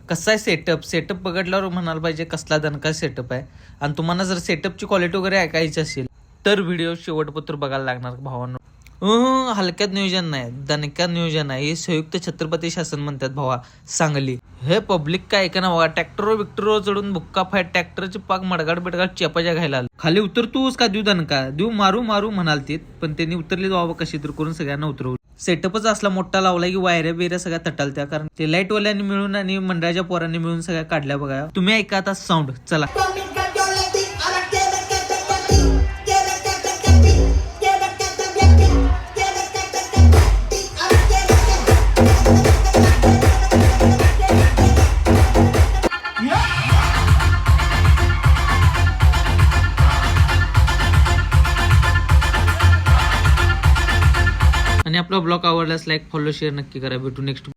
कसा आहे सेटअप बघितल्यावर म्हणायला पाहिजे कसला दणका सेटअप आहे. आणि तुम्हाला जर सेटअपची क्वालिटी वगैरे ऐकायची असेल तर व्हिडिओ शेवटपत्र बघायला लागणार भावांनो. हलक्यात नियोजन नाही, दणक्यात नियोजन आहे. हे संयुक्त छत्रपती शासन म्हणतात भावा सांगली. हे पब्लिक काय ऐका ना बघा, ट्रॅक्टर चढून बुक्का फाईट ट्रॅक्टरची पाक मडगाड बिडगाड चेपाच्या घ्यायला आलं. खाली उतर तूच का देऊ दणका देऊ मारू म्हणालतीत, पण त्यांनी उतरली बाबा कशी तर करून सगळ्यांना उतरवलं. सेटअपच असला मोठा लावला की वायऱ्या बिऱ्या सगळ्या तटालत्या, कारण ते लाईटवाल्यांनी मिळून आणि मंडळाच्या पोरांनी मिळून सगळ्या काढल्या बघा. तुम्ही ऐका आता साऊंड चला. आणि आपला ब्लॉग आवडल्यास लाईक फॉलो शेअर नक्की करा. भेटू नेक्स्ट